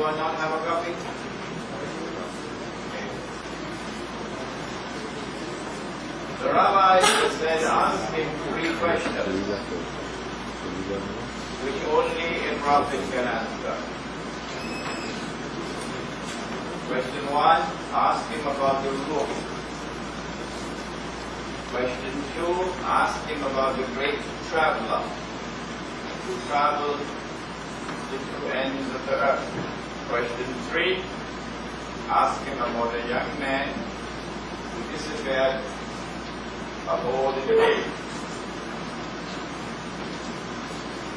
Anyone not have a copy? The rabbi said, ask him 3 questions, which only a prophet can answer. Question 1, ask him about the ruh. Question 2, ask him about the great traveler who traveled the 2 ends of the earth. Question 3, ask him about a young man who disappeared aboard the day.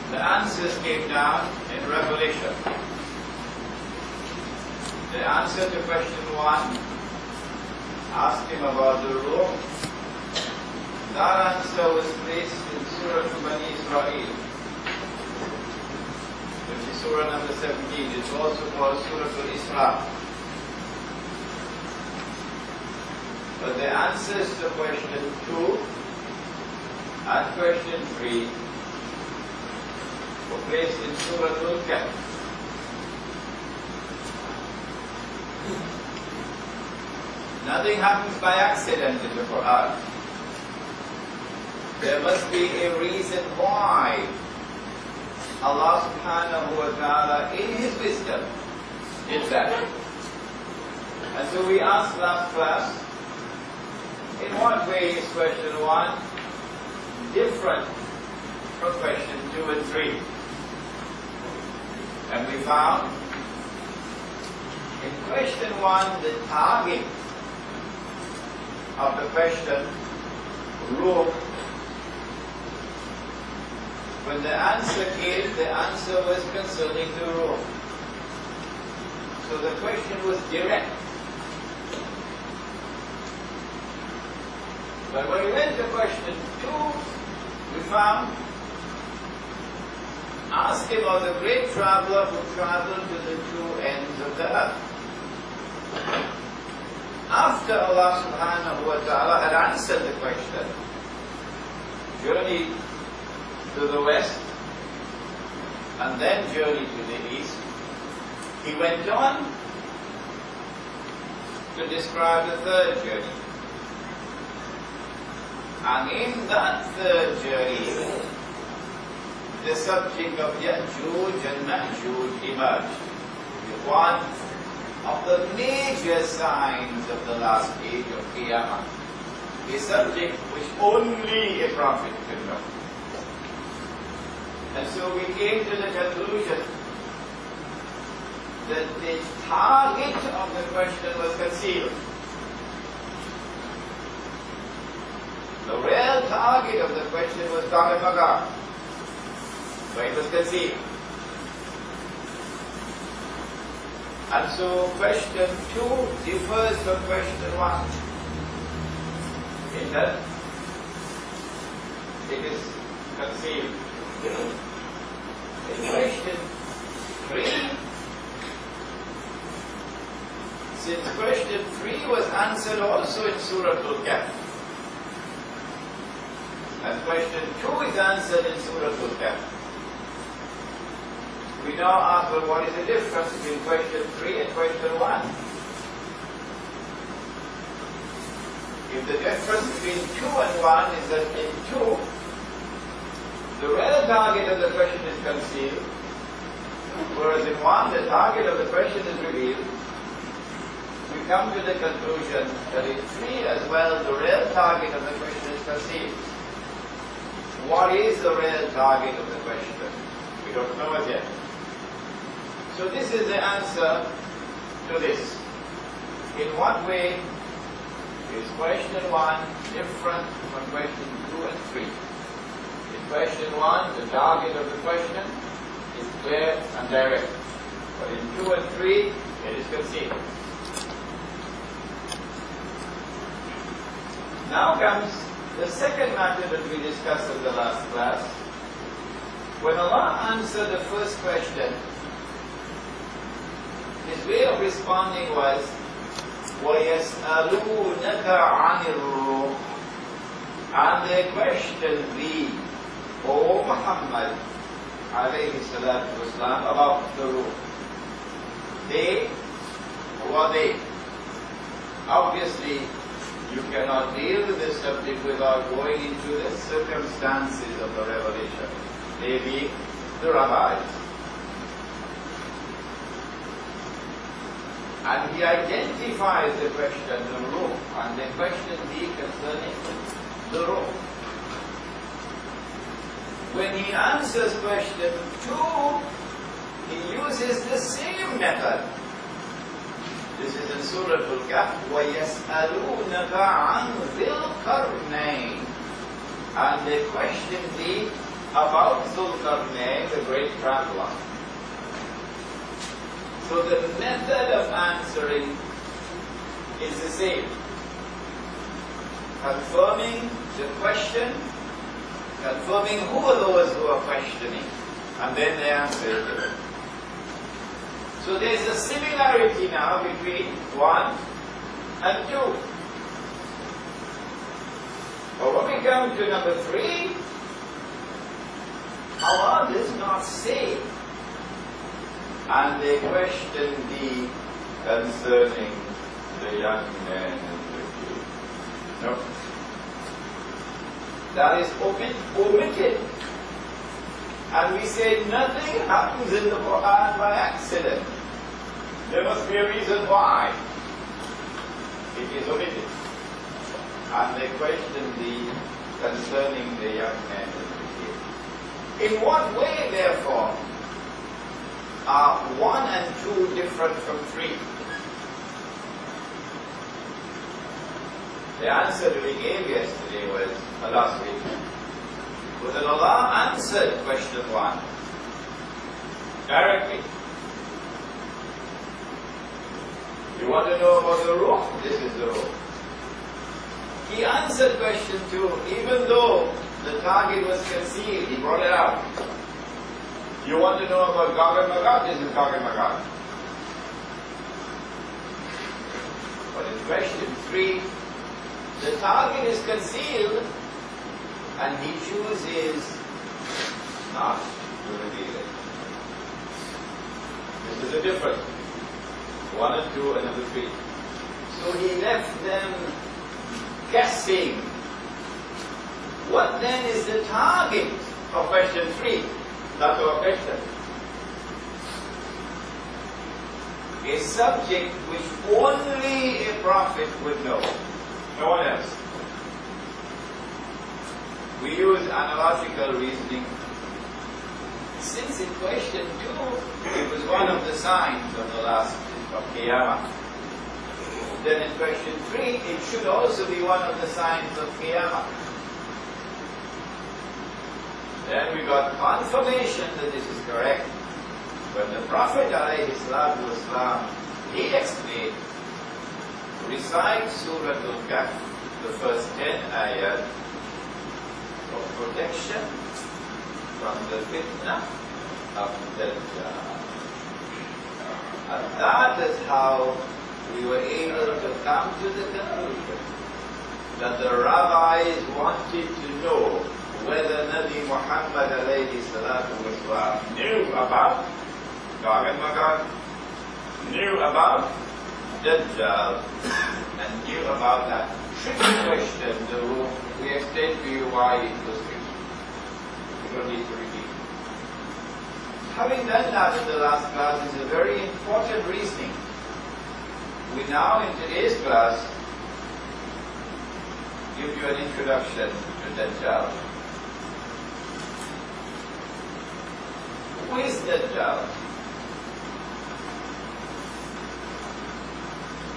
The answers came down in Revelation. The answer to question 1, ask him about the ruh. That answer was placed in Surah Bani Israel, which is Surah number 17. It's also called Surah Al-Isra. But the answers to question 2 and question 3 were placed in Surah Al-Kahf. Nothing happens by accident in the Quran. There must be a reason why Allah subhanahu wa ta'ala in His wisdom did that. And so we ask that first, in what way is question 1 different from question 2 and 3? And we found in question 1 the target of the question, ruh. When the answer came, the answer was concerning the ruh. So the question was direct. But when we went to question 2, we found, ask him about the great traveler who traveled to the 2 ends of the earth. After Allah subhanahu wa ta'ala had answered the question, journeyed to the west and then journeyed to the east, he went on to describe the 3rd journey. And in that 3rd journey, the subject of Ya'juj and Ma'juj emerged. One of the major signs of the last age of Qiyamah, a subject which only a prophet could know. And so we came to the conclusion that the target of the question was concealed. The real target of the question was Magar, but it was concealed. And so question 2 differs from question 1 in that it is concealed. In question 3, since question 3 was answered also in Surah Al-Kahf, and question 2 is answered in Surah Al-Kahf, we now ask, well, what is the difference between question 3 and question 1? If the difference between 2 and 1 is that in 2, the real target of the question is concealed, whereas in 1, the target of the question is revealed, we come to the conclusion that in 3 as well, the real target of the question is concealed. What is the real target of the question? We don't know it yet. So this is the answer to this. In what way is question 1 different from question 2 and 3? In question 1, the target of the question is clear and direct. But in 2 and 3, it is concealed. Now comes the second matter that we discussed in the last class. When Allah answered the first question, His way of responding was, وَيَسْأَلُونَكَ عَنِ الرُّوحِ, and they question thee, O Muhammad alayhi salatu wasalam, about the ruh. They? Who are they? Obviously, you cannot deal with this subject without going into the circumstances of the revelation. They being the rabbis. And he identifies the question, the ruh, and the question be concerning the ruh. When he answers question 2, he uses the same method. This is in Surah الكهف. وَيَسْأَلُونَكَ عَنْ ذِي الْقَرْنَيْنِ. And the question be about Dhul-Qarnayn, the great traveler. So the method of answering is the same. Confirming the question, confirming who are those who are questioning, and then the answer is given. So there's a similarity now between 1 and 2. But when we come to number 3, Allah does not say, and the question be concerning the young man and the kid. No. That is omitted. And we say nothing happens in the Quran by accident. There must be a reason why it is omitted. And the question be concerning the young man and the kid. In what way, therefore, are 1 and 2 different from 3? The answer that we gave yesterday was, last week, was that Allah answered question 1 directly. You want to know about the ruh? This is the ruh. He answered question 2, even though the target was concealed, he brought it out. You want to know about Gog and Magog? This is Gog and Magog. But in question 3, the target is concealed, and he chooses not to reveal it. This is the difference. 1 and 2 and number 3. So he left them guessing. What then is the target of question 3? That's our question. A subject which only a prophet would know. No one else. We use analogical reasoning. Since in question 2, it was one of the signs of the last of Qiyamah. Then in question 3, it should also be one of the signs of Qiyamah. Then we got confirmation that this is correct. When the Prophet ﷺ, he explained, recite Surah Al-Kahf, the first 10 ayat, for protection from the fitna of Dajjal. And that is how we were able to come to the conclusion that the rabbis wanted to know whether Nabi Muhammad ﷺ knew about Gog and Magog, knew about Dajjal, and knew about that tricky question, the ruh. We explained to you why it was tricky. We don't need to repeat. Having done that in the last class is a very important reasoning. We now, in today's class, give you an introduction to Dajjal. Who is Dajjal?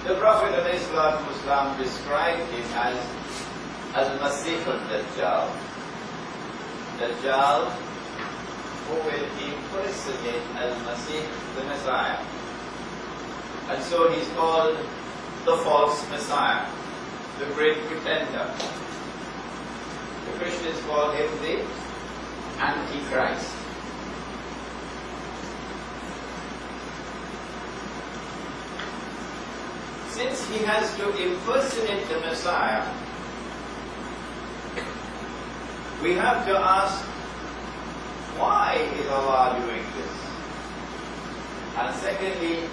The Prophet ﷺ described him as Al-Masih al-Dajjal. Dajjal, who will impersonate Al-Masih, the Messiah. And so he's called the false Messiah, the great pretender. The Christians call him the Antichrist. Since he has to impersonate the Messiah, we have to ask, why is Allah doing this? And secondly,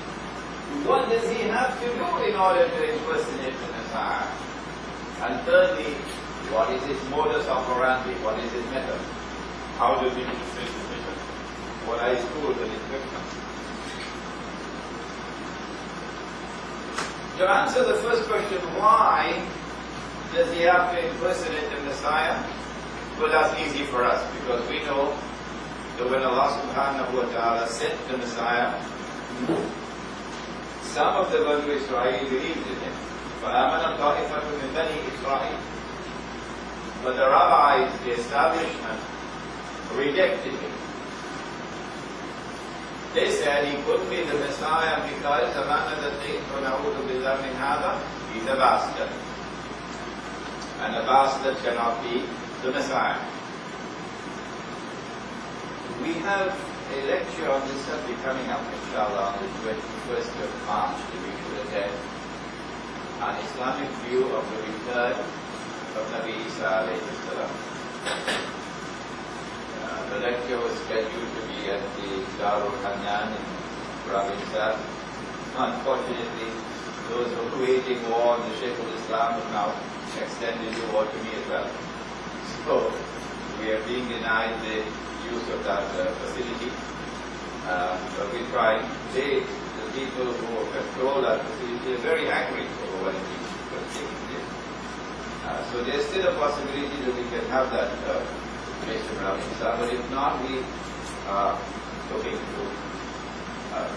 what does he have to do in order to impersonate the Messiah? And thirdly, what is his modus operandi? What is his method? How does he fulfill his mission? What are his tools and instructions? To answer the first question, why does he have to impersonate the Messiah? Well, that's easy for us, because we know that when Allah subhanahu wa ta'ala sent the Messiah, some of the Banu Israel believed in him. فَآمَنَ طَائِفَةٌ مِنْ بَنِي إِسْرَائِيلَ. But the rabbis, the establishment, rejected him. They said he could be the Messiah because the man that they نَعُوذُ بِاللَّهِ مِنْ هَذَا, he's a bastard. And a bastard cannot be the Messiah. We have a lecture on this subject coming up, inshallah, on the 21st of March, that we should attend, an Islamic view of the return of Nabi Isa alayhi salam. The lecture was scheduled to be at the Darul Hanan in Provincia. Unfortunately, those who were waging war on the Sheikh al-Islam have now extended the war to me as well. So, we are being denied the use of that facility. But we try. The people who control that facility are very angry over what is taking place. So there's still a possibility that we can have that based around Islam, but if not, we are looking to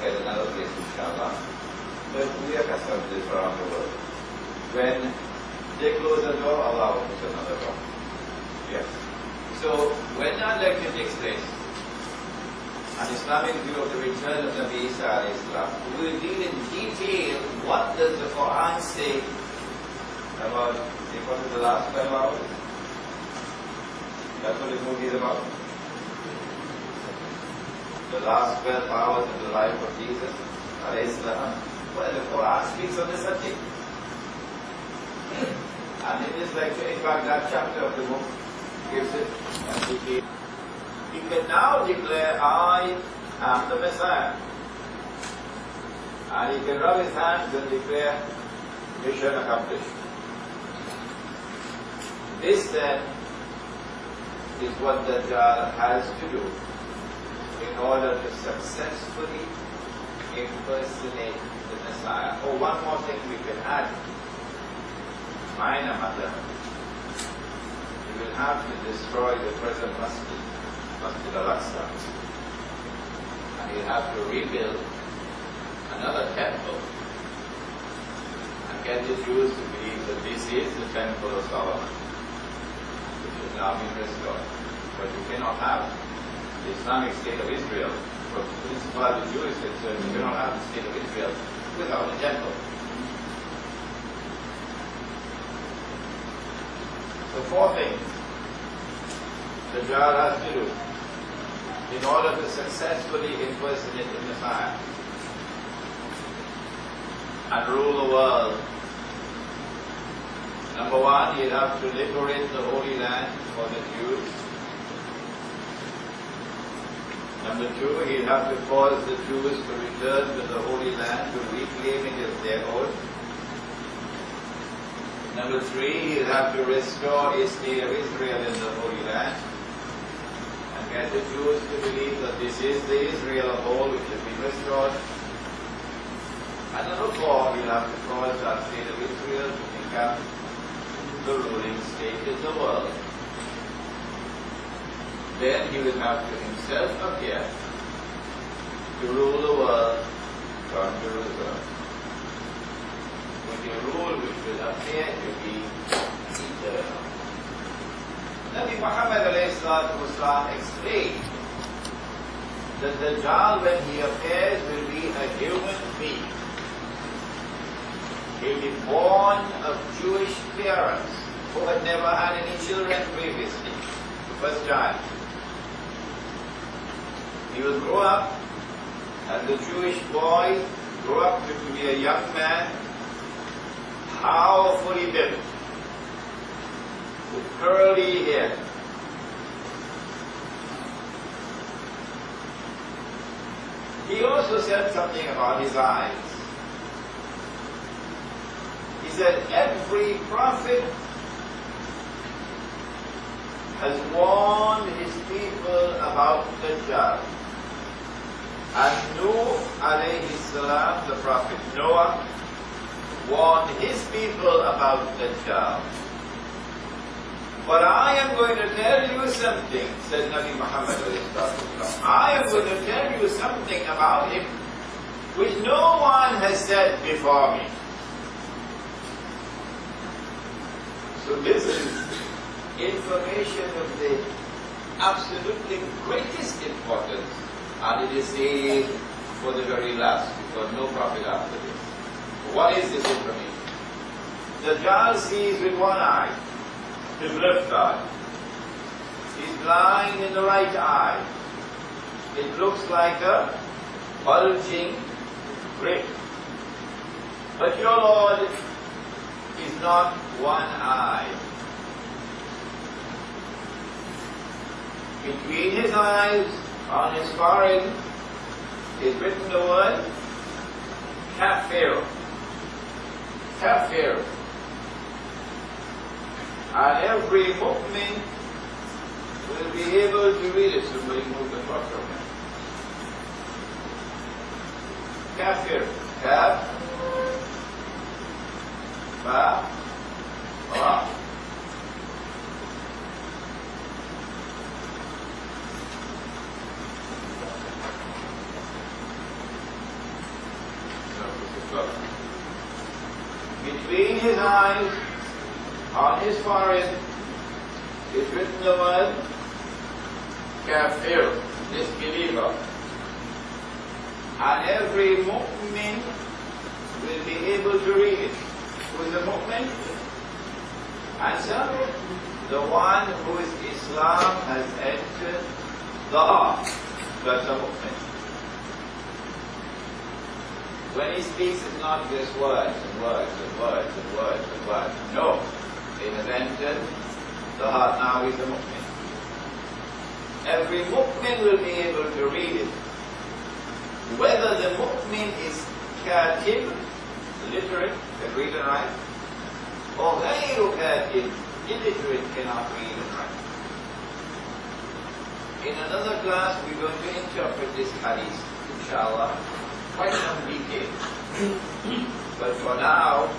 get another place, inshallah. But we are accustomed to this around the world. When they close the door, Allah opens another door. Yes. So when that lecture takes place, an Islamic view of the return of Nabi Isa alayhi salam, we will deal in detail what does the Quran say about the last 12 hours. That's what this movie is about. The last 12 hours of the life of Jesus alayhi salam. Well, the Quran speaks on the subject. And in this lecture, in fact, that chapter of the book gives it and detail. He can now declare, I am the Messiah. And he can rub his hands and declare, mission accomplished. This then is what Dajjal has to do in order to successfully impersonate the Messiah. Oh, one more thing we can add. Minor matter. He will have to destroy the present Masjid al-Aqsa. And he'll have to rebuild another temple and get the Jews to believe that this is the temple of Solomon, which has now been restored. But you cannot have the Islamic State of Israel, from as far as the Jew is concerned, you cannot have the State of Israel without a temple. So 4 things the Dajjal has to do in order to successfully impersonate the Messiah and rule the world. Number 1, he'll have to liberate the Holy Land for the Jews. Number 2, he'll have to cause the Jews to return to the Holy Land, to reclaim it as their own. Number 3, he'll have to restore a state of Israel in the Holy Land and get the Jews to believe that this is the Israel of old which has been restored. And number 4, he'll have to cause that state of Israel to become the ruling state in the world. Then he will have to himself appear to rule the world from Jerusalem, with a rule which will appear to be eternal. Nabi Muhammad ﷺ explained that the Dajjal, when he appears, will be a human being. He'll be born of Jewish parents who had never had any children previously, the first child. He will grow up, and the Jewish boy grow up to be a young man, powerfully built, with curly hair. He also said something about his eyes. said every prophet has warned his people about Dajjal. And Nuh alayhi salam, the prophet Noah, warned his people about Dajjal. But I am going to tell you something, said Nabi Muhammad alayhi salam. I am going to tell you something about him which no one has said before me. So this is information of the absolutely greatest importance, and it is saved for the very last, because no prophet after this. What is this information? Dajjal sees with one eye, his left eye. He's blind in the right eye. It looks like a bulging brick. But your Lord is not one eye. Between his eyes, on his forehead, is written the word Kafir. Kafir. And every mu'min will be able to read it. Somebody move the clock from him. Kafir. Kaf. Ba. Ra. Between his eyes, on his forehead, is written the word Kafir, disbeliever. And every mu'min will be able to read it. Who is the mu'min? Answer: the one whose Islam has entered the heart. That's a mu'min. When he speaks, it's not just words and words and words and words and words. No. It has entered the heart. Now he's a mu'min. Every mu'min will be able to read it. Whether the mu'min is katib, literate, can read and write, or ghayru katib, illiterate, cannot read and write. In another class, we're going to interpret this hadith, inshallah, quite some detail. But for now,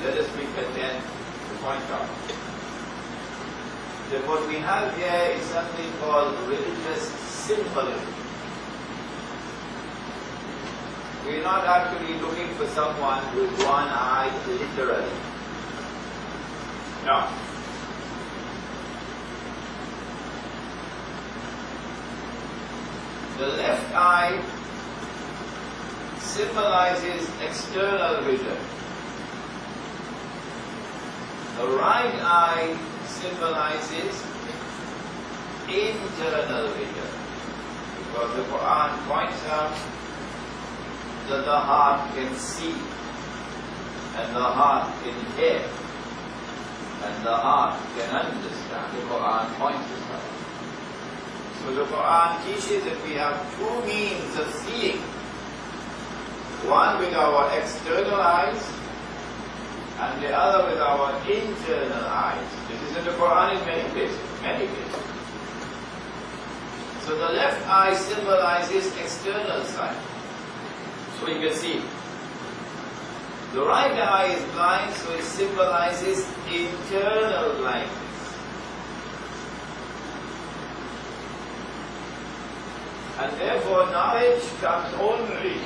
let us be content to point out that what we have here is something called religious symbolism. We're not actually looking for someone with one eye literally. No. The left eye symbolizes external vision. The right eye symbolizes internal vision. Because the Quran points out that the heart can see, and the heart can hear, and the heart can understand. The Quran points us out. So the Quran teaches that we have two means of seeing. One with our external eyes, and the other with our internal eyes. This is in the Quran in many places, many places. So the left eye symbolizes external sight, so you can see. The right eye is blind, so it symbolizes internal blindness. And therefore knowledge comes only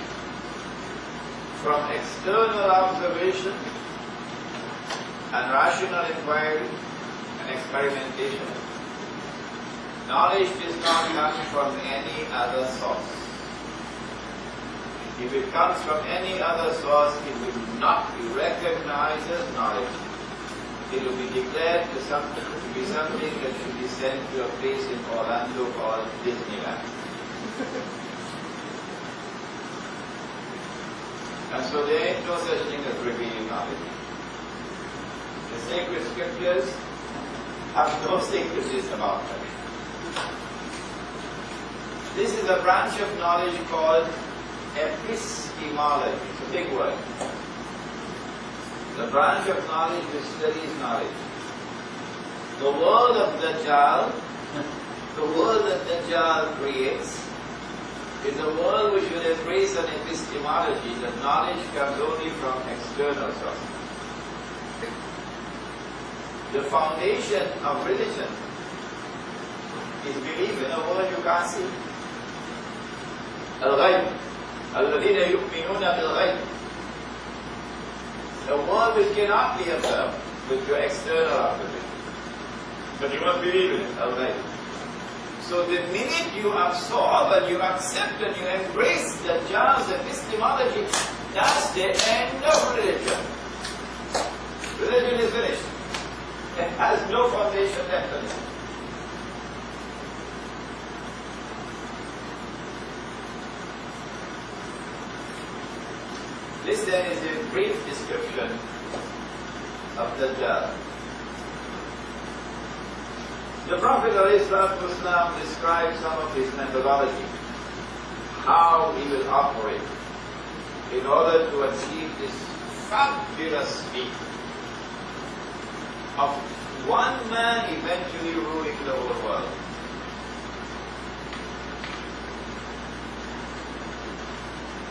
from external observation and rational inquiry and experimentation. Knowledge does not come from any other source. If it comes from any other source, it will not be recognized as knowledge. It will be declared to be something that should be sent to a place in Orlando called Disneyland. And so there ain't no such thing as revealing knowledge. The sacred scriptures have no secrecies about them. This is a branch of knowledge called epistemology. It's a big word. The branch of knowledge which studies knowledge. The world of Dajjal, the world that Dajjal creates, is a world which will embrace an epistemology that knowledge comes only from external sources. The foundation of religion is belief in a world you can't see. Al-Ghayb. الَّذِينَ يُؤْمِنُونَ بِالْغَيْبِ. A world which cannot be observed with your external observation. But you must believe in it, Al-Ghayb. So the minute you absorb and you accept and you embrace Dajjal's epistemology, that's the end of religion. Religion is finished. It has no foundation left on it. This then is a brief description of Dajjal. The Prophet ﷺ describes some of his methodology, how he will operate in order to achieve this fabulous feat of one man eventually ruling the whole world.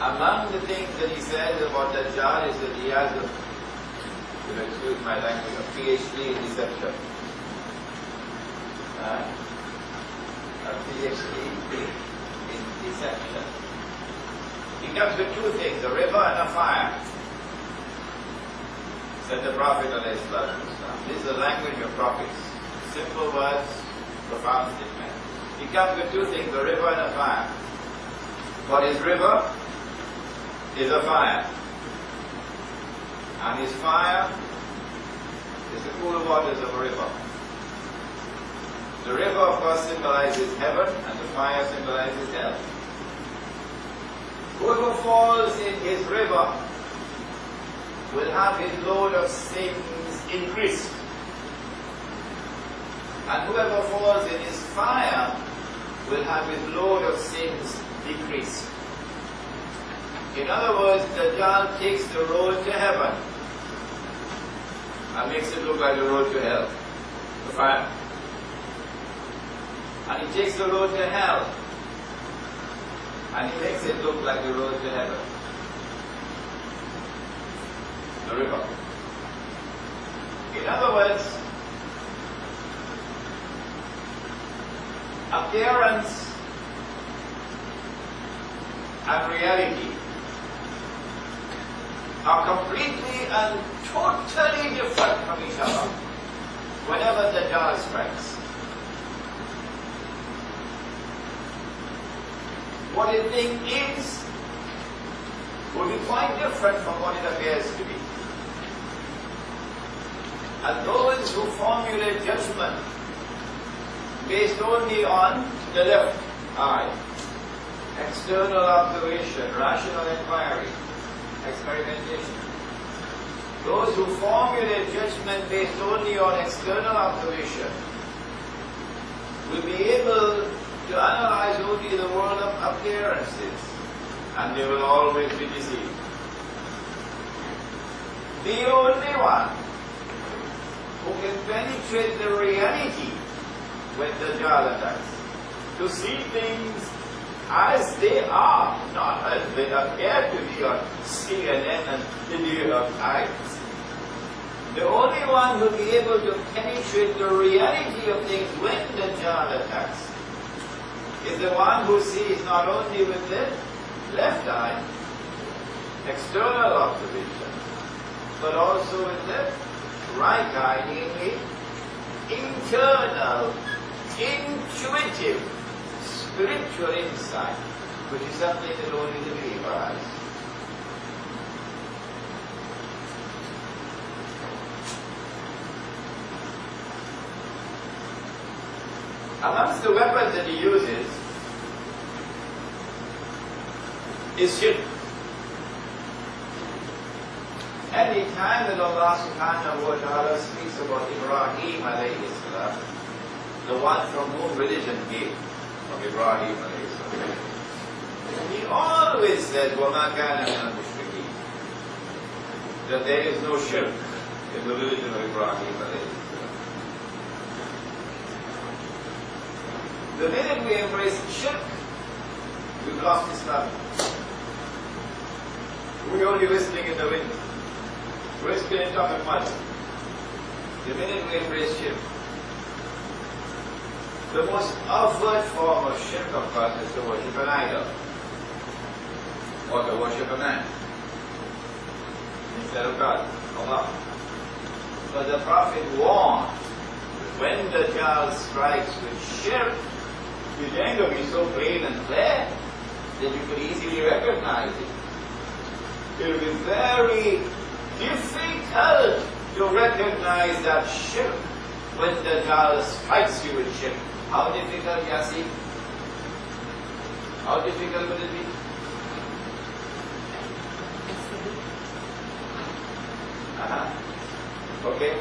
Among the things that he says about Dajjal is that he has a, excuse my language, a PhD in deception. A PhD in deception. He comes with two things, a river and a fire, said the Prophet ﷺ. This is the language of prophets. Simple words, profound statement. He comes with two things, a river and a fire. What is river? Is a fire. And his fire is the cool waters of a river. The river, of course, symbolizes heaven, and the fire symbolizes hell. Whoever falls in his river will have his load of sins increased. And whoever falls in his fire will have his load of sins decreased. In other words, Dajjal takes the road to heaven and makes it look like the road to hell, the fire. And he takes the road to hell and he makes it look like the road to heaven, the river. In other words, appearance and reality are completely and totally different from each other whenever Dajjal strikes. What a thing is will be quite different from what it appears to be. And those who formulate judgment based only on the left eye, external observation, rational inquiry, experimentation. Those who formulate judgment based only on external observation will be able to analyze only the world of appearances, and they will always be deceived. The only one who can penetrate the reality when Dajjal attacks, to see things as they are, not as they appear to be on CNN and the New York Times. The only one who will be able to penetrate the reality of things when Dajjal attacks is the one who sees not only with the left eye, external observation, but also with the right eye, namely internal, intuitive, spiritual insight, which is something that only the believer has. Amongst the weapons that he uses is shirk. Any time that Allah subhanahu wa ta'ala speaks about Ibrahim alayhi salam, the one from whom religion came, from Ibrahim alayhi salam, he always said, وَمَا كَانَ مِنَ الْمُشْرِكِينَ. that there is no shirk in the religion of Ibrahim. The minute we embrace shirk, we've lost Islam. We're only whistling in the wind. We're spinning top and mud. The minute we embrace shirk, the most overt form of shirk, of course, is to worship an idol. Or to worship a man instead of God, Allah. But the Prophet warned that when the child strikes with shirk, it's going to be so plain and clear that you could easily recognize it. It will be very difficult to recognize that shirk when the child strikes you with shirk. How difficult, Yassi? How difficult would it be? Okay?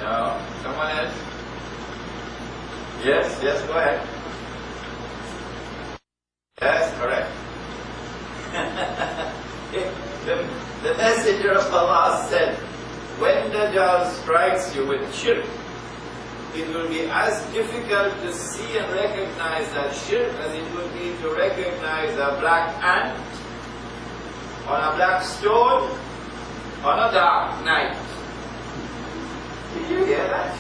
No. Someone else? Yes, yes, go ahead. Yes, correct. The Messenger of Allah said, when the Dajjal strikes you with shirk, it will be as difficult to see and recognize that shirk as it would be to recognize a black ant on a black stone on a dark night. Did you hear that?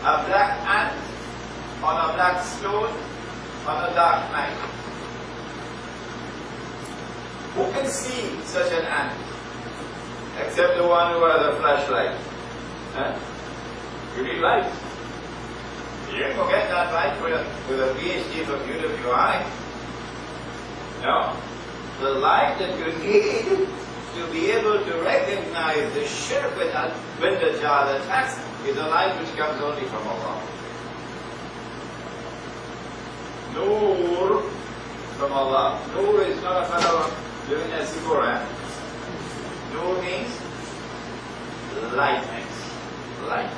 A black ant on a black stone on a dark night. Who can see such an ant? Except the one who has a flashlight. Huh? You need light. You can forget that light with a PhD from UWI. No. The light that you need to be able to recognize the shirk when the Dajjal attacks is a light which comes only from Allah. Noor from Allah. Noor is not a fellow living in Singapore. Noor means lightness. Light.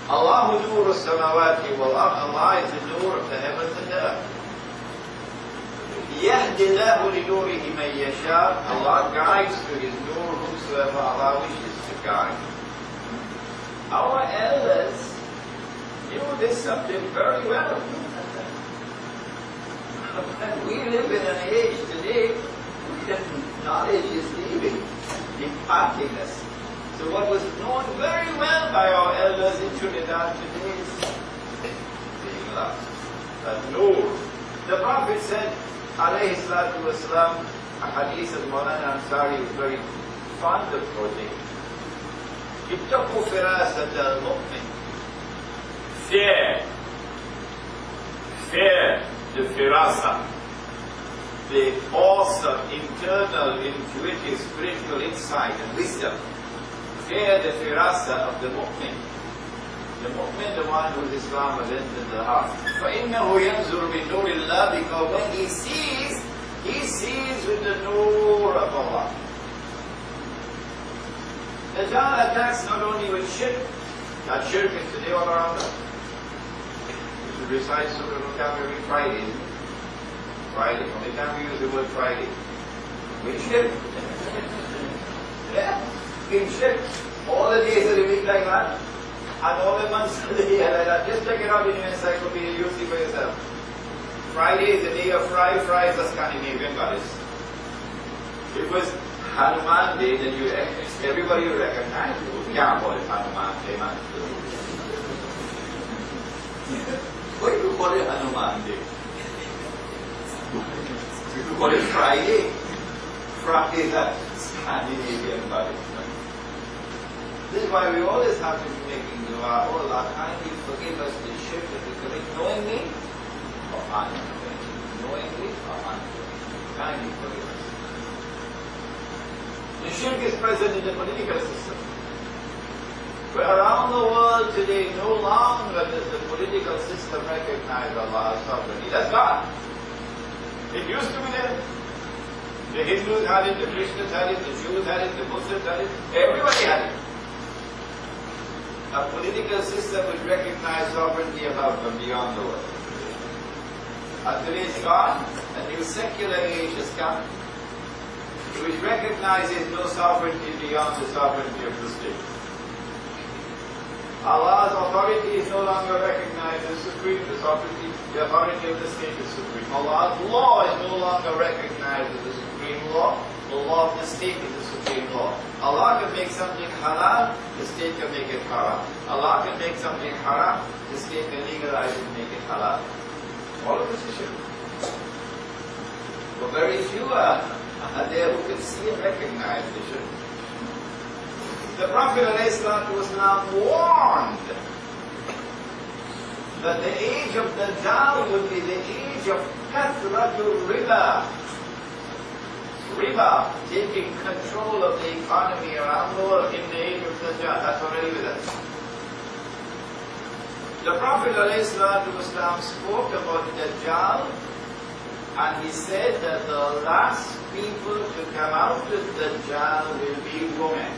Allahu Noor as-samawati wal ard. Allah is the Noor of the heavens and the earth. يَهْدِ اللَّهُ لِنُورِهِ مَنْ يَشَاءُ. Allah guides to His Noor whomsoever Allah wishes to guide. Our elders knew this subject very well. We live in an age today when knowledge is leaving, departing us. So what was known very well by our elders in Trinidad today is being lost. That Noor. The Prophet said, alayhi salatu wasalam, a hadith of Mawlana Ansari was very fond of quoting. Ittaqu firasat al-mu'min. Fear the firasa, the awesome, internal, intuitive, spiritual insight and wisdom. Fear the firasa of the mu'min. The mu'min, the one whose Islam has entered the heart. فَإِنَّهُ يَنْزُرُ بِنُورِ اللَّهِ. Because when he sees with the nur of Allah. The Dajjal attacks not only with shirk, that shirk is today all around us. We should recite Surah Al-Kahf every Friday, isn't it? Friday. Only time we use the word Friday. With shirk. Yeah, in shirk. All the days of the week like that. And all the months of the year like that. Just check it out in your encyclopedia, you'll see for yourself. Friday is the day of Fry. Fry is a Scandinavian goddess. It was Hanuman Day that everybody will recognize. You can't call it Hanuman Day, man. Why do you call it Hanuman Day? You call it Friday. Friday is a Scandinavian goddess. This is why we always have to be making dua. Oh Allah, kindly forgive us the shirk that we commit knowingly or unknowingly. Knowingly or unknowingly. Kindly forgive us. The shirk is present in the political system. But around the world today, no longer does the political system recognize Allah's sovereignty. That's God. It used to be there. The Hindus had it, the Christians had it, the Jews had it, the Muslims had it, everybody had it. A political system which recognizes sovereignty above and beyond the world. Until it's gone, a new secular age has come, which recognizes no sovereignty beyond the sovereignty of the state. Allah's authority is no longer recognized as supreme. The authority of the state is supreme. Allah's law is no longer recognized as the supreme law. The law of the state is the supreme law. Allah can make something halal, the state can make it haram. Allah can make something haram, the state can legalize it and make it halal. All of this is shirk. But very few are there who can see and recognize the shirk. The Prophet ﷺ warned that the age of Dajjal would be the age of kathratul riba. Riba, taking control of the economy around the world in the age of Dajjal. That's already with us. The Prophet ﷺ spoke about Dajjal, and he said that the last people to come out of Dajjal will be women.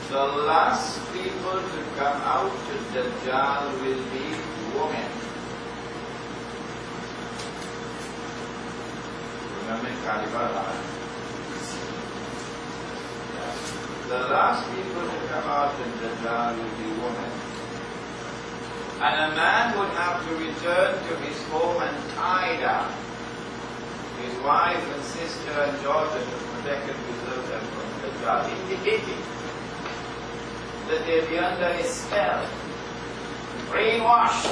The last people to come out to Dajjal will be women. Remember Kalibala? The last people to come out to Dajjal will be women. And a man would have to return to his home and tie down his wife and sister and daughter to protect and preserve them from Dajjal, indicating that they'll be under his spell, brainwashed.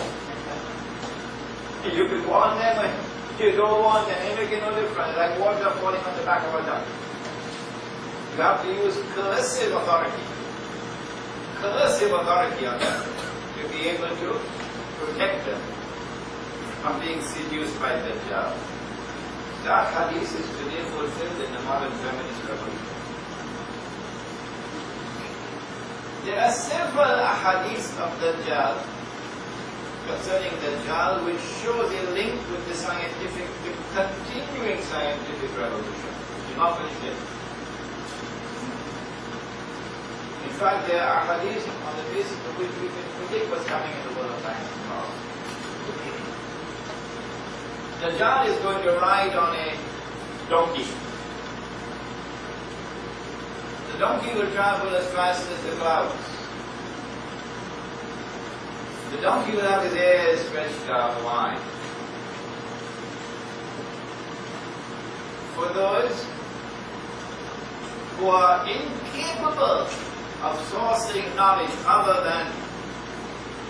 You could warn them and you don't want them, they make no difference, like water falling on the back of a duck. You have to use coercive authority on them to be able to protect them from being seduced by Dajjal. That hadith is today fulfilled in the modern feminist revolution. There are several ahadith of Dajjal concerning Dajjal which shows a link with the continuing scientific revolution. Which is not finished yet. In fact, there are ahadith on the basis of which we can predict what's coming in the world of science tomorrow. Dajjal is going to ride on a donkey. The donkey will travel as fast as the clouds. The donkey will have his ears stretched out wide. For those who are incapable of sourcing knowledge other than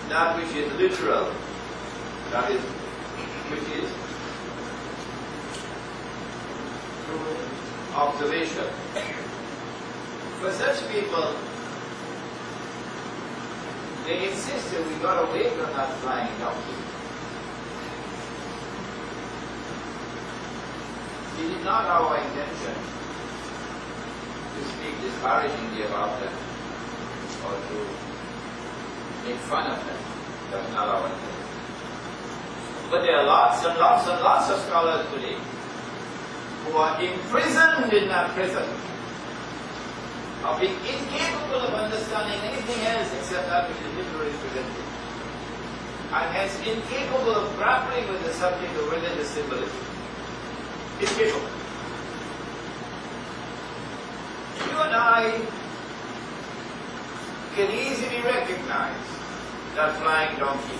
that which is literal, that is, which is through observation. For such people, they insisted we got away from that flying donkey. It is not our intention to speak disparagingly about them or to make fun of them. That's not our intention. But there are lots and lots and lots of scholars today who are imprisoned in that prison, of being incapable of understanding anything else except that which is literally presented, and hence incapable of grappling with the subject of religious symbolism. Incapable. You and I can easily recognize that flying donkey.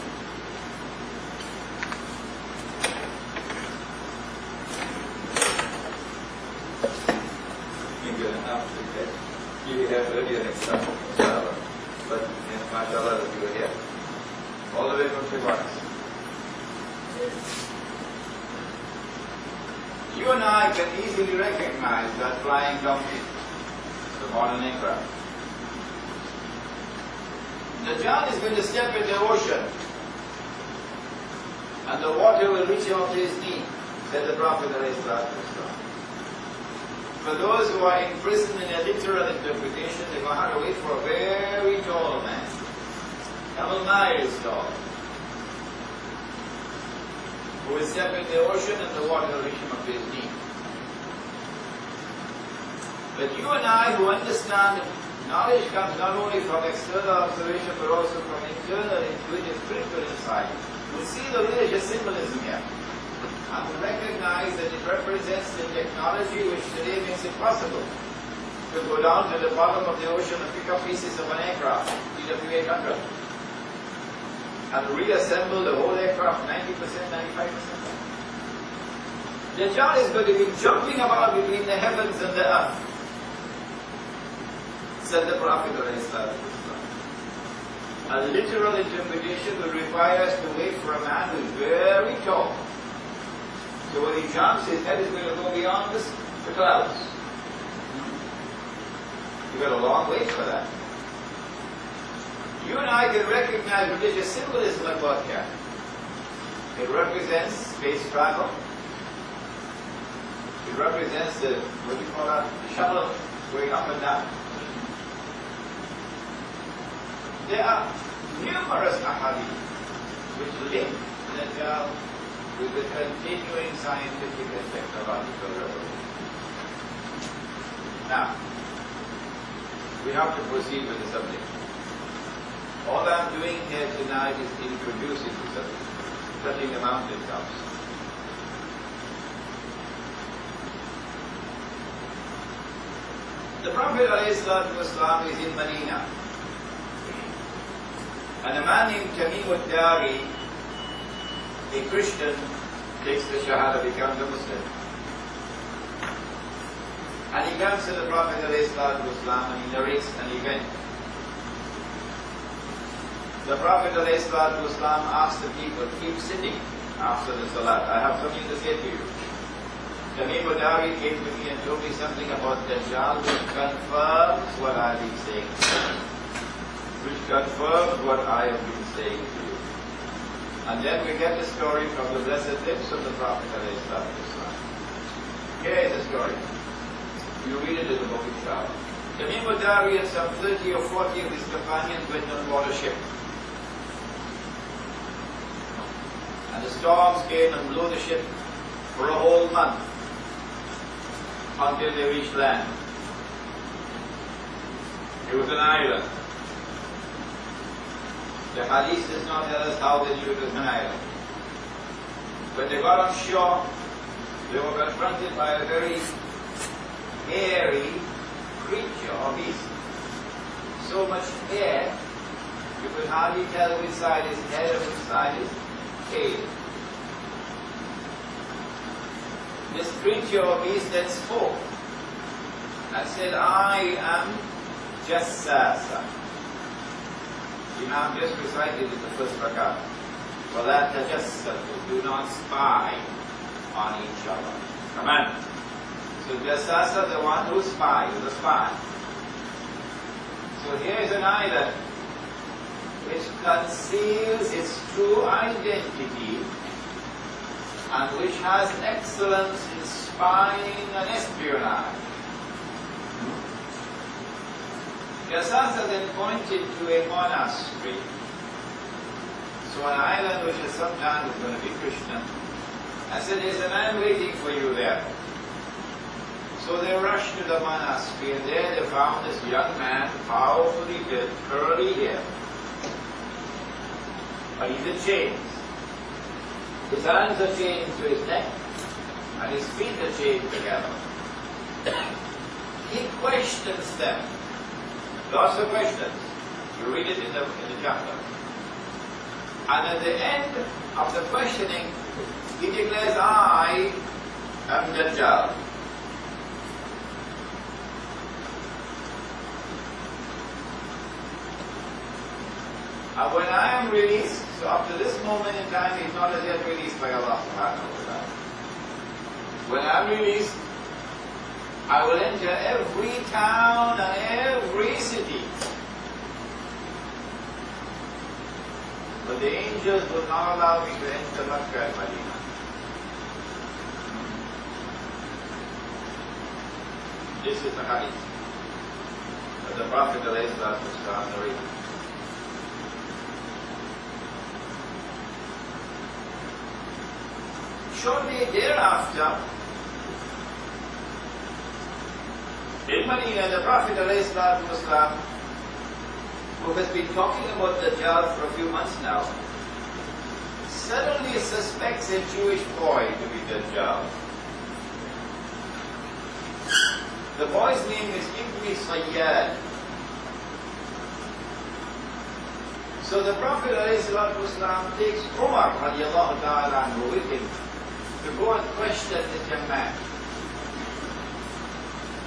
You're going to have to get. You have earlier next time, but mashallah that you were here. All the way from Tibanis. You and I can easily recognize that flying donkey, the modern aircraft. Dajjal is going to step in the ocean, and the water will reach out to his knee, said the Prophet ﷺ. For those who are imprisoned in a literal interpretation, they're going to have to wait for a very tall man, couple miles tall, who will step in the ocean and the water will reach him up to his knee. But you and I who understand Knowledge comes not only from external observation but also from internal, intuitive, spiritual insight. We see the religious symbolism here. And we recognize that it represents the technology which today makes it possible to go down to the bottom of the ocean and pick up pieces of an aircraft, PW800, and reassemble the whole aircraft 90%, 95%. Dajjal is going to be jumping about between the heavens and the earth, said the Prophet ﷺ. A literal interpretation will require us to wait for a man who is very tall. So when he jumps, his head is going to go beyond the clouds. You've got a long wait for that. You and I can recognize religious symbolism at work here. It represents space travel. It represents the, what do you call that, the shuttle going up and down. There are numerous ahadith which link Dajjal with the continuing scientific and technological revolution. Now, we have to proceed with the subject. All I'm doing here tonight is introducing the subject, touching the mountaintops. The Prophet ﷺ is in Medina, and a man named Tamim al-Dari, a Christian, takes the Shahada, becomes a Muslim. And he comes to the Prophet ﷺ and he narrates an event. The Prophet ﷺ asked the people, keep sitting after the Salat. I have something to say to you. Tamim al-Dari came to me and told me something about Dajjal which confirms what I've been saying. Which confirms what I have been saying to you. And then we get the story from the blessed lips of the Prophet ﷺ. Here is the story. You read it in the book inshallah. Tamim al-Dari and some 30 or 40 of his companions went on board a ship. And the storms came and blew the ship for a whole month until they reached land. It was an island. The hadith does not tell us how they knew it was an island. When they got on shore, they were confronted by a very hairy creature or beast. So much hair, you could hardly tell which side is head and which side is tail. This creature or beast then spoke and said, I am Jassasa. Imam just recited in the first rakat. وَلَا تَجَسَّسُوا, do not spy on each other. Command. So Jassasa, the one who spies, the spy. So here is an island which conceals its true identity and which has excellence in spying and espionage. Jassasa then pointed to a monastery. So an island which at some time is going to be Krishna. I said, there's a man waiting for you there. So they rushed to the monastery, and there they found this young man, powerfully built, curly hair. But he's in chains. His hands are chained to his neck, and his feet are chained together. He questions them. Lots of questions. You read it in the chapter. And at the end of the questioning, he declares, I am Dajjal. And when I am released, so up to this moment in time, he's not as yet released by Allah subhanahu wa ta'ala. When I'm released, I will enter every town and every city. But the angels will not allow me to enter Makkah and Medina. This is the hadith that the Prophet ﷺ narrated. Shortly thereafter, In Medina, the Prophet ﷺ, who has been talking about Dajjal for a few months now, suddenly suspects a Jewish boy to be Dajjal. The boy's name is Ibn Sayyad. So the Prophet ﷺ takes Umar radiallahu ta'ala anhu with him to go and question this young man.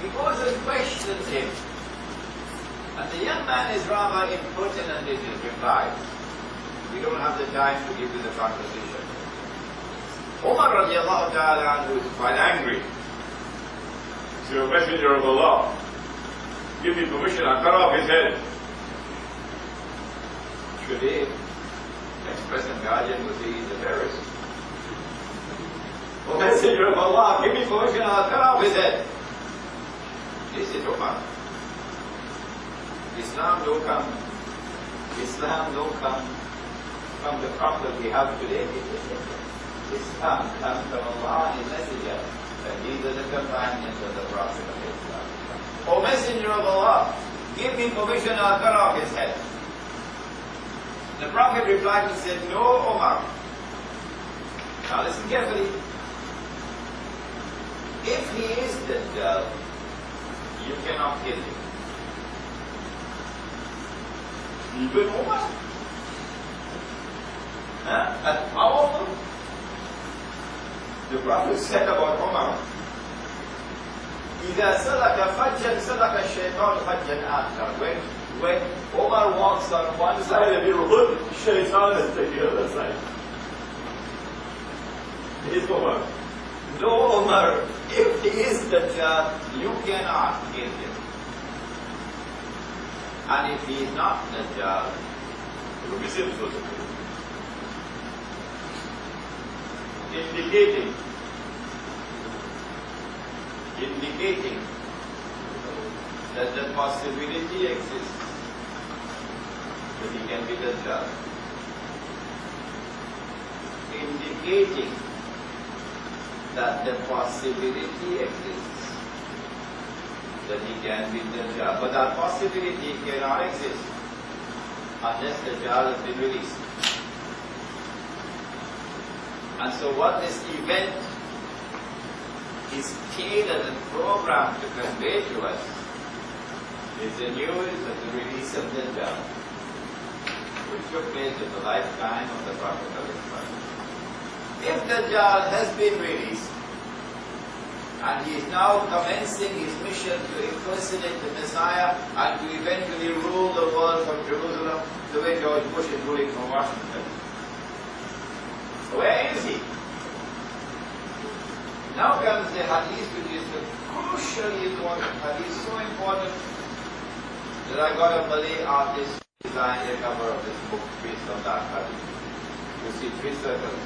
He goes and questions him. And the young man is rather impertinent in his replies. We don't have the time to give you the conversation. Umar radiallahu ta'ala anhu is quite angry. So, a messenger of Allah, give me permission, I'll cut off his head. Today, ex-President Guardian would say he's a terrorist. O messenger of Allah, give me permission, I'll cut off his head. This is Umar. Islam don't come from the Prophet we have today. Islam comes from Allah and His Messenger. And these are the companions of the Prophet of Islam. O Messenger of Allah, give me permission, I'll cut off his head. The Prophet replied and said, no, Umar. Now listen carefully. If he is Dajjal, you cannot kill him. Even Umar? As powerful? The Prophet said about Umar, إِذَا سَلَكَ فَجًّا سَلَكَ الشَّيْطَانُ فَجًّا آخَرَ. When Umar walks on one side of your hood, Shaitan is on the other side. Is Umar. No, Umar, if he is Dajjal, you cannot kill him. And if he is not Dajjal, it will be simple to kill. Indicating that the possibility exists that he can be Dajjal. Indicating that the possibility exists that he can be Dajjal. But that possibility cannot exist unless Dajjal has been released. And so what this event is tailored and programmed to convey to us is the news of the release of Dajjal, which took place in the lifetime of the Prophet of Islam. If Dajjal has been released, and he is now commencing his mission to impersonate the Messiah and to eventually rule the world from Jerusalem the way George Bush is ruling from Washington. Where is he? Now comes the hadith, which is the crucially important hadith, so important that I got a Malay artist to design the cover of this book based on that hadith. You see 3 circles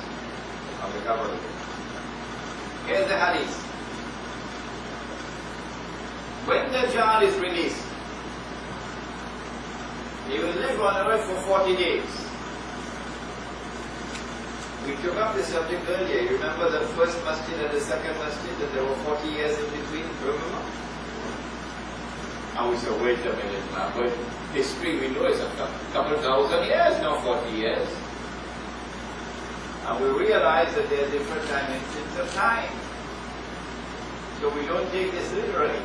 on the cover of the book. Here's the hadith. When Dajjal is released, he will live on earth for 40 days. We took up this subject earlier. You remember the first masjid and the second masjid, that there were 40 years in between? Remember? And we said, wait a minute now. But history we know is a couple of thousand years, not 40 years. And we realize that there are different dimensions of time. So we don't take this literally.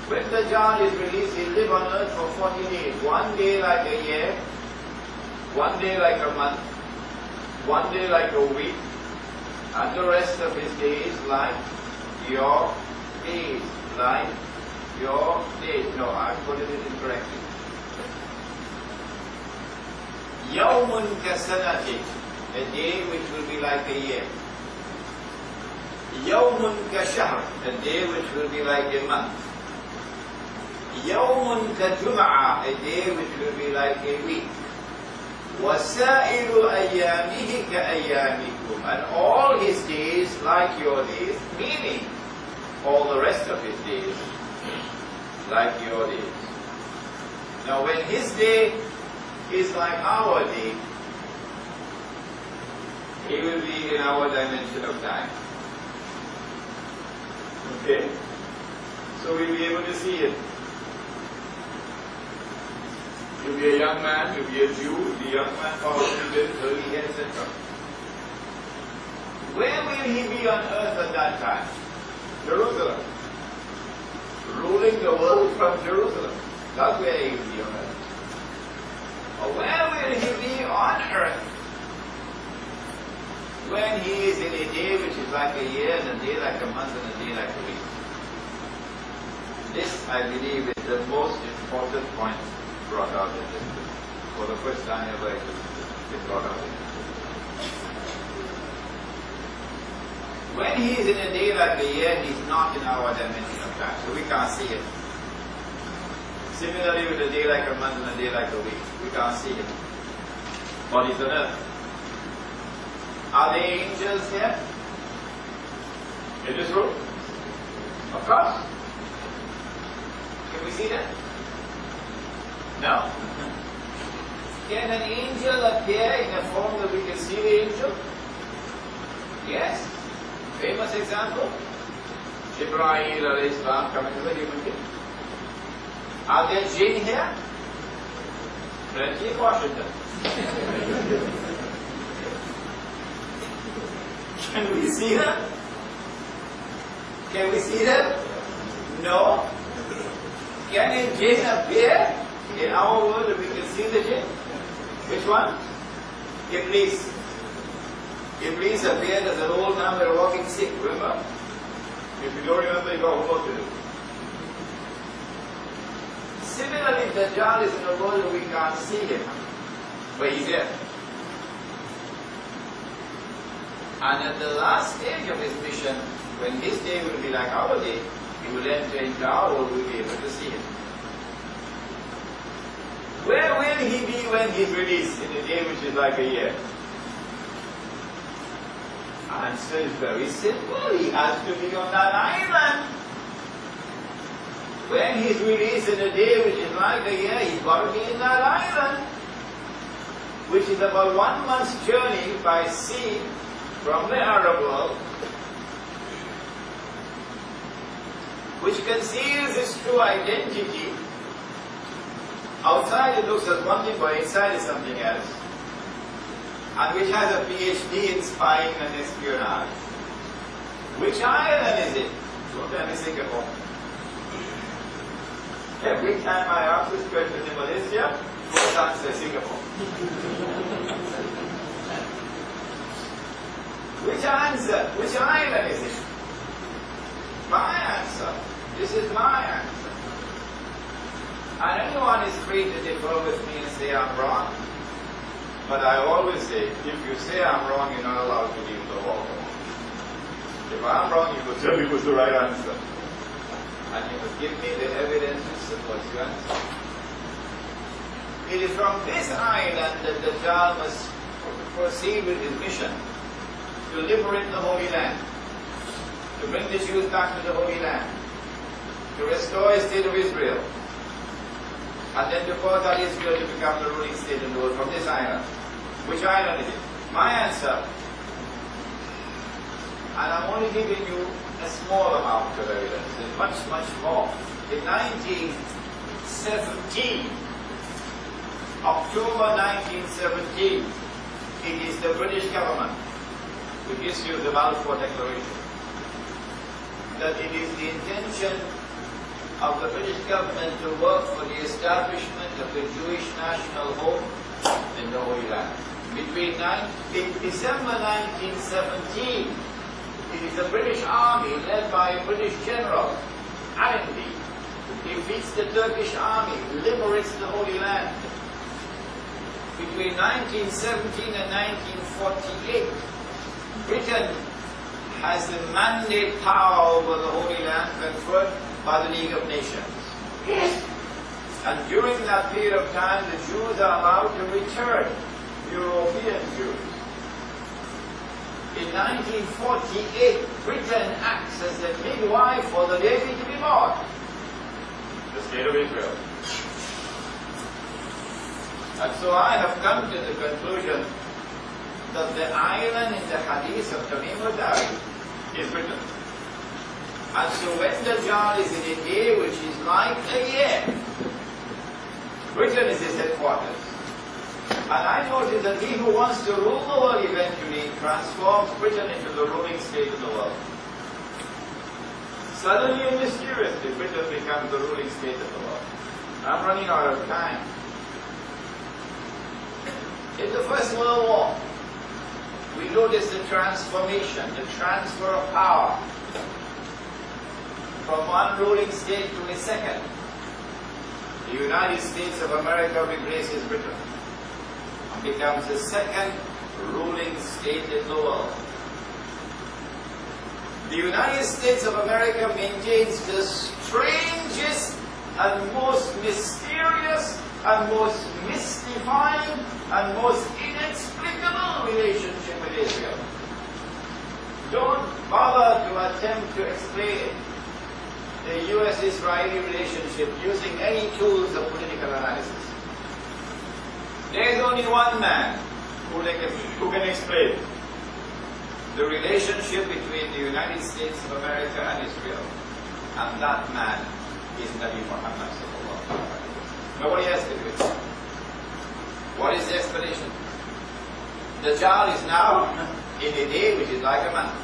When Dajjal is released, he'll live on earth for 40 days. One day like a year, one day like a month, one day like a week, and the rest of his days like your days. Like your days. No, I put it incorrectly. Yawmun kasanati, a day which will be like a year. Yawmun kashahr, a day which will be like a month. Yawmun kajum'a, a day which will be like a week. وَسَائِرُ أَيَّامِهِ كَأَيَّامِكُمْ, and all his days like your days, meaning all the rest of his days like your days. Now when his day is like our day, he will be in our dimension of time. Okay? So we'll be able to see it. You'll be a young man, you'll be a Jew, you'll be a young man for 30 years, etc. Where will he be on earth at that time? Jerusalem. Ruling the world from Jerusalem. That's where he will be on earth. Or where will he be on earth? When he is in a day which is like a year, and a day like a month, and a day like a week. This, I believe, is the most important point brought out in this book. For the first time ever it has been brought out in this book. When he is in a day like a year, he is not in our dimension of time, so we can't see him. Similarly with a day like a month and a day like a week, we can't see him. But he's on earth. Are there angels here? In this room? Of course. Can we see them? No. Can an angel appear in a form that we can see the angel? Yes. Famous example. Jibreel alayhi salam coming as a human being. Are there jinn here? Plenty in Washington. Can we see them? Can we see them? No. Can a jinn appear in our world that we can see the jinn? Which one? Iblis. Iblis appeared as an old man with a walking stick, remember? If you don't remember, you got homework to do. Similarly, Dajjal is in a world where we can't see him, but he's there. And at the last stage of his mission, when his day will be like our day, he will enter into our world, we'll be able to see him. Where will he be when he's released in a day which is like a year? Answer is very simple. He has to be on that island. When he's released in a day which is like a year, he's got to be in that island, which is about 1 month's journey by sea from the Arab world, which conceals his true identity. Outside it looks as one thing, but inside is something else. And which has a PhD in spying and espionage. Which island is it? Don't tell me Singapore. Every time I ask this question in Malaysia, first answer Singapore. Which answer? Which island is it? My answer. This is my answer. And anyone is free to differ with me and say I'm wrong. But I always say, if you say I'm wrong, you're not allowed to leave the hall. If I'm wrong, you must tell me what's the right answer. And you must give me the evidence to support your answer. It is from this island that the Dajjal must proceed with his mission to liberate the Holy Land, to bring the Jews back to the Holy Land, to restore the state of Israel, and then to cause that Israel to become the ruling state in the world from this island. Which island is it? My answer. And I'm only giving you a small amount of evidence. There's much, much more. In 1917, October 1917, it is the British government which issues the Balfour Declaration that it is the intention of the British government to work for the establishment of the Jewish national home in the Holy Land. In December 1917, it is the British Army led by a British general, Allenby, who defeats the Turkish army, liberates the Holy Land. Between 1917 and 1948, Britain has the mandate power over the Holy Land conferred by the League of Nations. And during that period of time, the Jews are allowed to return, European Jews. In 1948, Britain acts as the midwife for the baby to be born, the state of Israel. And so I have come to the conclusion that the island in the hadith of Tamim al-Dari is Britain. And so when Dajjal is in a day which is like a year, Britain is his headquarters. And I notice that he who wants to rule the world eventually transforms Britain into the ruling state of the world. Suddenly and mysteriously, Britain becomes the ruling state of the world. I'm running out of time. In the First World War, we noticed the transformation, the transfer of power from one ruling state to a second. The United States of America replaces Britain and becomes the second ruling state in the world. The United States of America maintains the strangest and most mysterious and most mystifying and most inexplicable relationship with Israel. Don't bother to attempt to explain the U.S.-Israeli relationship using any tools of political analysis. There is only one man who can explain the relationship between the United States of America and Israel, and that man is Nabi Muhammad sallallahu alaihi wasallam. Nobody else can do it. What is the explanation? Dajjal is now in a day which is like a month.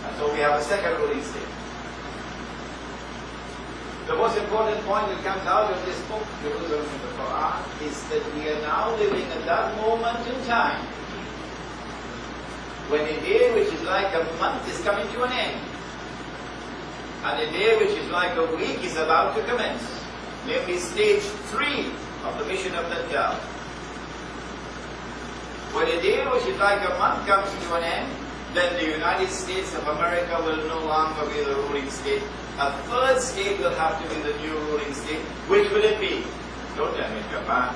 And so we have a second ruling state. The most important point that comes out of this book, Jerusalem in the Quran, is that we are now living at that moment in time when a day which is like a month is coming to an end, and a day which is like a week is about to commence, namely stage 3 of the mission of Dajjal. When a day which is like a month comes to an end, then the United States of America will no longer be the ruling state. A third state will have to be the new ruling state. Which will it be? Don't tell me Japan.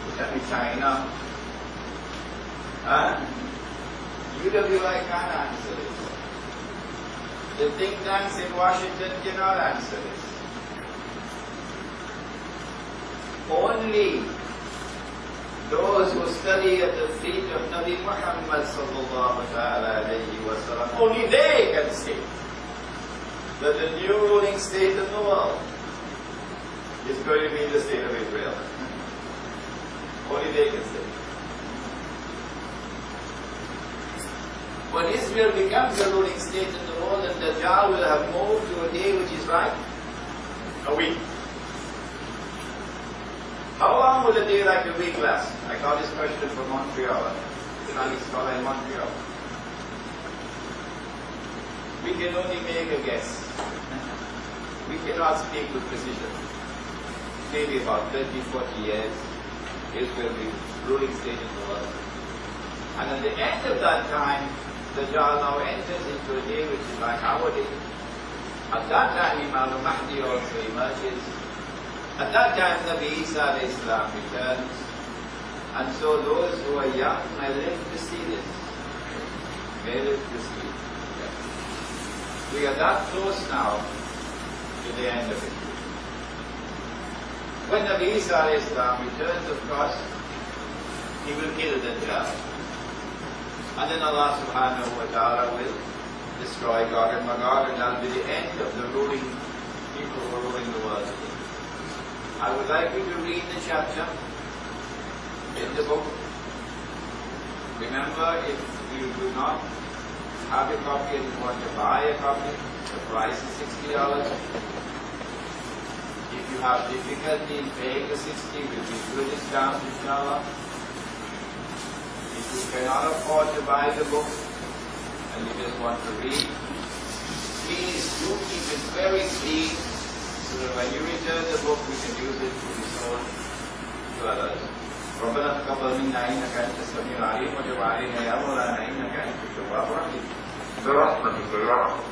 Don't tell me China. UWI can't answer this. The think tanks in Washington cannot answer this. Only those who study at the feet of Nabi Muhammad sallallahu alayhi wa sallam, only they can say that the new ruling state in the world is going to be the state of Israel. Only they can say. When Israel becomes the ruling state in the world, then Dajjal will have moved to a day which is like a week. How long will a day like a week last? I got this question from Montreal, Islamic scholar in Montreal. We can only make a guess. We cannot speak with precision. Maybe about 30, 40 years, Israel will be ruling state in the world. And at the end of that time, Dajjal now enters into a day which is like our day. At that time, Imam al-Mahdi also emerges. At that time, Nabi Isa returns. And so those who are young may live to see this. May live to see it. We are that close now to the end of it. When Nabi Isa returns, of course, he will kill Dajjal. And then Allah subhanahu wa ta'ala will destroy Gog and Magog, and that will be the end of the ruling people who are ruling the world. I would like you to read the chapter in the book. Remember, if you do not have a copy and you want to buy a copy, the price is $60. If you have difficulty in paying the $60, we'll give you a discount, inshallah. If you cannot afford to buy the book and you just want to read, please do keep it very clean so that when you return the book we can use it to be sold to others. ربنا تقبل منا انك انت السميع العليم وتب علينا يا مولانا انك انت التواب الرحيم برحمتك يا رب.